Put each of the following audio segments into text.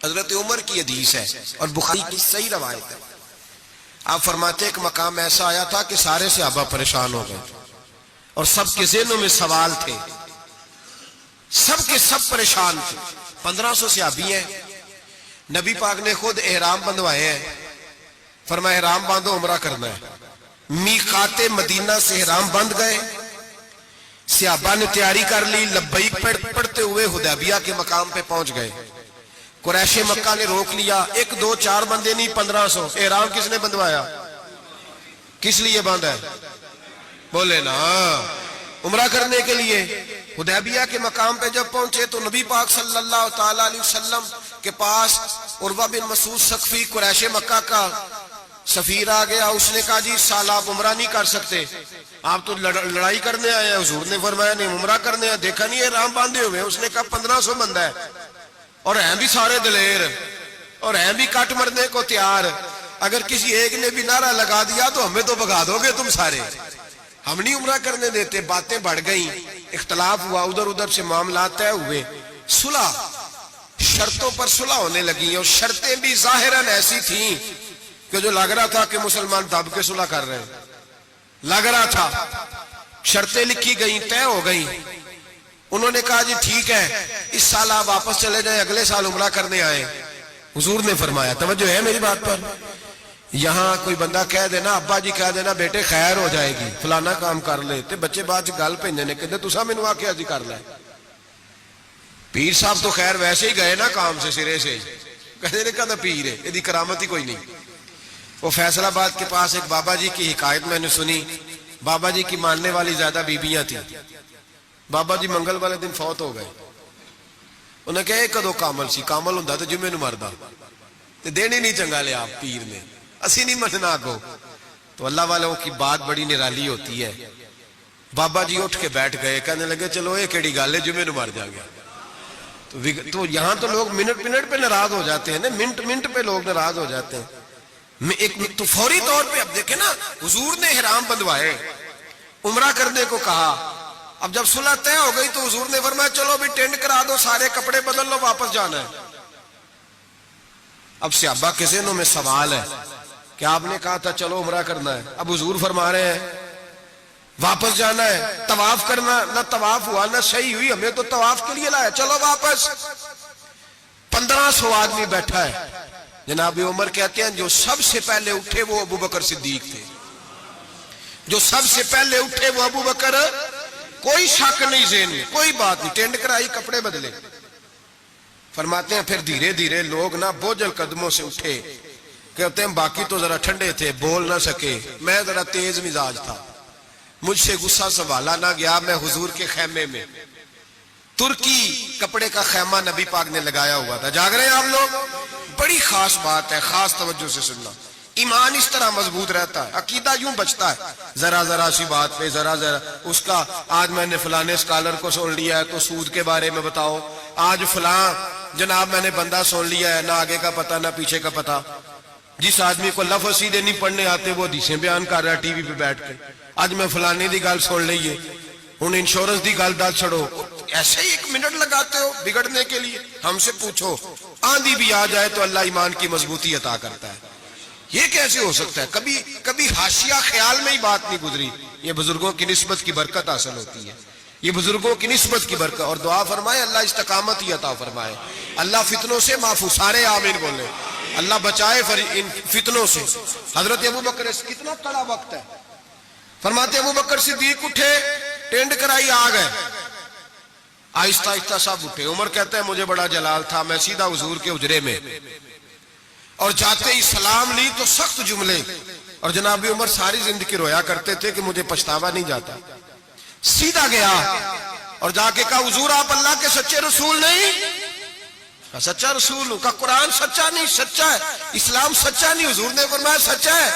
حضرت عمر کی حدیث ہے اور بخاری کی صحیح روایت ہے. آپ فرماتے ایک مقام ایسا آیا تھا کہ سارے صحابہ پریشان ہو گئے اور سب کے ذہنوں میں سوال تھے, سب کے سب پریشان تھے. 1500 صحابی ہیں, نبی پاک نے خود احرام بندوائے ہیں, فرمایا احرام باندھو عمرہ کرنا ہے. میقات مدینہ سے احرام بند گئے, صحابہ نے تیاری کر لی, لبیک پڑھتے ہوئے حدیبیہ کے مقام پہ پہنچ گئے. قریش مکہ نے روک لیا, 1 2 4 بندے نہیں 1500. احرام کس نے بندوایا؟ کس لیے باندھا ہے؟ بولے نا, عمرہ کرنے کے لیے. حدیبیہ کے مقام پہ جب پہنچے تو نبی پاک صلی اللہ تعالی علیہ وسلم کے پاس عروہ بن مسعود ثقفی قریش مکہ کا سفیر آ گیا. اس نے کہا جی سال آپ عمرہ نہیں کر سکتے, آپ تو لڑائی کرنے آئے ہیں. حضور نے فرمایا نہیں عمرہ کرنے ہیں, دیکھا نہیں احرام باندھے ہوئے. اس نے کہا 1500 بندہ ہے اور ہیں بھی سارے دلیر اور ہیں بھی کٹ مرنے کو تیار. اگر کسی ایک نے بھی نعرہ لگا دیا تو ہمیں تو بھگا دو گے تم سارے, ہم نہیں عمرہ کرنے دیتے. باتیں بڑھ گئیں, اختلاف ہوا, ادھر ادھر سے معاملات طے ہوئے, صلح, شرطوں پر صلح ہونے لگی. اور شرطیں بھی ظاہراً ایسی تھیں کہ جو لگ رہا تھا کہ مسلمان دب کے صلح کر رہے ہیں, لگ رہا تھا. شرطیں لکھی گئیں, طے ہو گئیں. انہوں نے کہا جی ٹھیک ہے اس سال آپ واپس چلے جائیں, اگلے سال عمرہ کرنے آئے. حضور نے فرمایا, توجہ ہے میری بات پر, یہاں کوئی بندہ کہہ دینا, ابا جی کہہ دینا بیٹے خیر ہو جائے گی فلانا کام کر لے, تے بچے بعد گل بھیجنے کہتے تسا مینوں آکھیا جی کر لے. پیر صاحب تو خیر ویسے ہی گئے نا کام سے سرے سے, کہتے نے کہا پیر ہے, یہ کرامت ہی کوئی نہیں. وہ فیصل آباد کے پاس ایک بابا جی کی حکایت میں نے سنی. بابا جی کی ماننے والی زیادہ بیبیاں تھیں. بابا جی منگل والے دن فوت ہو گئے. انہوں نے کہا یہ کدو کامل سی, کامل ہوں تو جمعے نو مردا, تے دین ہی نہیں چنگا لیا پیر نے, اسی نہیں مننا کو. تو اللہ والوں کی بات بڑی نرالی ہوتی ہے. بابا جی اٹھ کے بیٹھ گئے, کہنے لگے چلو یہ کیڑی گل ہے, جمعے نو مر جا گیا. تو یہاں تو لوگ منٹ منٹ پہ ناراض ہو جاتے ہیں نا, منٹ منٹ پہ لوگ ناراض ہو جاتے ہیں. تو فوری طور پہ اب دیکھیں نا, حضور نے احرام بندوائے, عمرہ کرنے کو کہا. اب جب صلح طے ہو گئی تو حضور نے فرمایا چلو بھی ٹینڈ کرا دو, سارے کپڑے بدل لو, واپس جانا ہے. اب صحابہ کے ذہنوں میں سوال ہے کہ آپ نے کہا تھا چلو عمرہ کرنا ہے, اب حضور فرما رہے ہیں واپس جانا ہے. طواف کرنا, نہ طواف ہوا نہ صحیح ہوئی, ہمیں تو طواف کے لیے لایا, چلو واپس. 1500 آدمی بیٹھا ہے. جناب عمر کہتے ہیں جو سب سے پہلے اٹھے وہ ابو بکر صدیق تھے, جو سب سے پہلے اٹھے وہ ابو بکر. کوئی شک نہیں ذہن میں, کوئی بات نہیں, ٹینڈ کرائی, کپڑے بدلے. فرماتے ہیں پھر دھیرے دھیرے لوگ نا بوجھل قدموں سے اٹھے. کہتے ہیں باقی تو ذرا ٹھنڈے تھے, بول نہ سکے, میں ذرا تیز مزاج تھا, مجھ سے غصہ سنبھالا نہ گیا. میں حضور کے خیمے میں, ترکی کپڑے کا خیمہ نبی پاک نے لگایا ہوا تھا. جاگ رہے ہیں آپ لوگ؟ بڑی خاص بات ہے, خاص توجہ سے سننا. ایمان اس طرح مضبوط رہتا ہے, عقیدہ یوں بچتا ہے. ذرا ذرا سی بات پہ ذرا ذرا اس کا, آج میں نے فلانے اسکالر کو سن لیا ہے تو سود کے بارے میں بتاؤ, آج فلاں جناب میں نے بندہ سن لیا ہے, نہ آگے کا پتہ نہ پیچھے کا پتہ. جس آدمی کو لفظ سیدھے نہیں پڑھنے آتے وہ حدیثیں بیان کر رہا ہے ٹی وی پہ بیٹھ کے. آج میں فلانے دی گل سن لئیے, ہن انشورنس دی گل دل چھڑو. ایسے ہی 1 منٹ لگاتے ہو بگڑنے کے لیے. ہم سے پوچھو, آندھی بھی آ جائے تو اللہ ایمان کی مضبوطی عطا کرتا ہے. یہ کیسے ہو سکتا ہے؟ کبھی حاشیہ خیال میں ہی بات نہیں گزری. یہ بزرگوں کی نسبت کی برکت حاصل ہوتی ہے, یہ بزرگوں کی نسبت کی برکت. اور دعا فرمائے اللہ استقامت ہی عطا فرمائے, اللہ فتنوں سے محفوظ. سارے آمین بولے, اللہ بچائے ان فتنوں سے. حضرت ابو بکر, کتنا کڑا وقت ہے. فرماتے ابو بکر صدیق اٹھے, ٹینڈ کرائی, آ گئے. آہستہ آہستہ سب اٹھے. عمر کہتا ہے مجھے بڑا جلال تھا, میں سیدھا حضور کے حجرے میں, اور جاتے ہی سلام لی تو سخت جملے. اور جناب عمر ساری زندگی رویا کرتے تھے کہ مجھے پچھتاوا نہیں جاتا. سیدھا گیا اور جا کے کہا حضور آپ اللہ کے سچے رسول نہیں؟ سچا رسول ہوں. کہا قرآن سچا نہیں؟ سچا ہے. اسلام سچا نہیں؟ حضور نے فرمایا سچا ہے.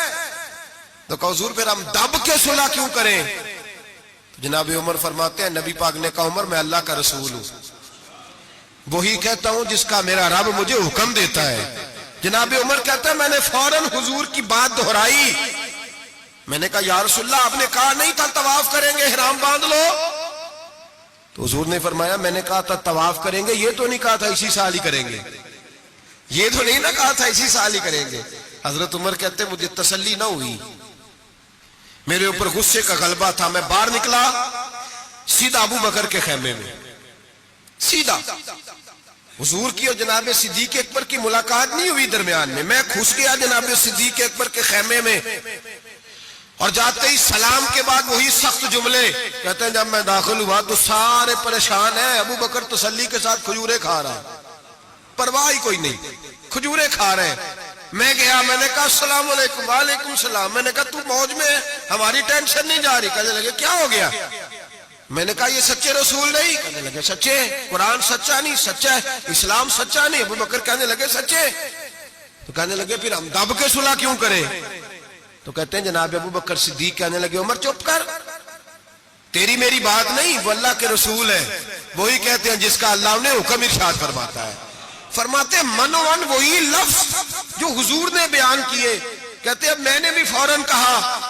تو کہا حضور پھر ہم دب کے صلح کیوں کریں؟ جناب عمر فرماتے ہیں نبی پاک نے کہا عمر میں اللہ کا رسول ہوں, وہی کہتا ہوں جس کا میرا رب مجھے حکم دیتا ہے. جناب عمر کہتا ہے میں نے فوراً حضور کی بات دہرائی. میں نے کہا یا رسول اللہ آپ نے کہا نہیں تھا طواف کریں گے, احرام باندھ لو. تو حضور نے فرمایا میں نے کہا تھا طواف کریں گے, یہ تو نہیں کہا تھا اسی سال ہی کریں گے. یہ تو نہیں نہ کہا تھا اسی سال ہی کریں گے. حضرت عمر کہتے مجھے تسلی نہ ہوئی, میرے اوپر غصے کا غلبہ تھا, میں باہر نکلا سیدھا ابو بکر کے خیمے میں, سیدھا حضور کی اور جناب صدیق اکبر کی ملاقات نہیں ہوئی درمیان میں گھس گیا جناب صدیق اکبر کے خیمے میں, اور جاتے ہی سلام کے بعد وہی سخت جملے. کہتے ہیں جب میں داخل ہوا تو سارے پریشان ہیں, ابو بکر تسلی کے ساتھ کھجورے کھا رہا ہے, پرواہ ہی کوئی نہیں, کھجورے کھا رہے ہیں. میں گیا, میں نے کہا السلام علیکم. وعلیکم السلام. میں نے کہا تو موج میں ہے, ہماری ٹینشن نہیں جا رہی. کہنے لگے کیا ہو گیا؟ میں نے کہا یہ سچے رسول نہیں. کہنے لگے سچے, قرآن سچا نہیں, سچا ہے اسلام سچا نہیں. ابو بکر کہنے لگے سچے. تو کہنے لگے پھر ہم دب کے صلح کیوں کریں؟ تو کہتے ہیں جناب ابو بکر صدیق کہنے لگے عمر چپ کر, تیری میری بات نہیں, وہ اللہ کے رسول ہے, وہی کہتے ہیں جس کا اللہ نے حکم ارشاد فرماتا ہے. فرماتے منوان وہی لفظ جو حضور نے بیان کیے. کہتے ہیں میں نے بھی فوراً کہا,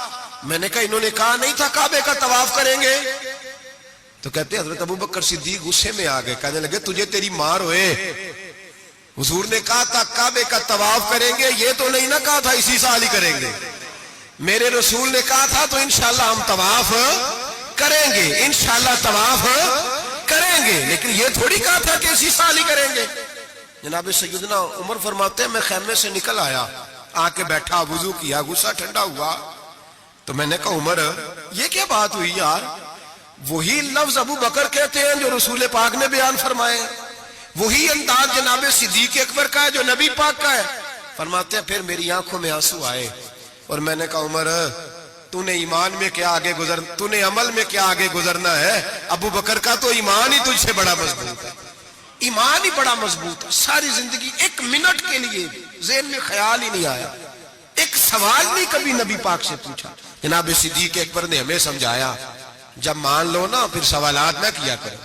میں نے کہا انہوں نے کہا نہیں تھا کعبے کا طواف کریں گے. تو کہتے ہیں حضرت ابو بکر صدیق غصے میں آ گئے, کہنے لگے تجھے تیری مار ہوئے, حضور نے کہا تھا کعبے کا طواف کریں گے, یہ تو نہیں نہ کہا تھا اسی سال ہی کریں گے. میرے رسول نے کہا تھا تو انشاءاللہ ہم طواف کریں گے, انشاءاللہ طواف کریں گے, لیکن یہ تھوڑی کہا تھا کہ اسی سال ہی کریں گے. جناب سیدنا عمر فرماتے ہیں میں خیمے سے نکل آیا, آ کے بیٹھا, وضو کیا, غصہ ٹھنڈا ہوا. تو میں نے کہا عمر یہ کیا بات ہوئی یار؟ وہی لفظ ابو بکر کہتے ہیں جو رسول پاک نے بیان فرمائے, وہی انداز جناب صدیق اکبر کا ہے جو نبی پاک کا ہے. فرماتے ہیں پھر میری آنکھوں میں آنسو آئے, اور میں نے کہا عمر تو نے ایمان میں کیا آگے گزر, تو نے عمل میں کیا آگے گزرنا ہے؟ ابو بکر کا تو ایمان ہی تجھ سے بڑا مضبوط ہے, ایمان ہی بڑا مضبوط ہے. ساری زندگی ایک منٹ کے لیے ذہن میں خیال ہی نہیں آیا, ایک سوال نہیں کبھی نبی پاک سے پوچھا. جناب صدیق اکبر نے ہمیں سمجھایا جب مان لو نا پھر سوالات نہ کیا کرو,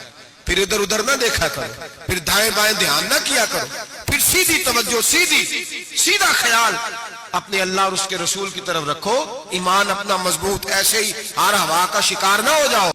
پھر ادھر ادھر نہ دیکھا کرو, پھر دائیں بائیں دھیان نہ کیا کرو, پھر سیدھی توجہ, سیدھا خیال اپنے اللہ اور اس کے رسول کی طرف رکھو. ایمان اپنا مضبوط, ایسے ہی ہر ہوا کا شکار نہ ہو جاؤ.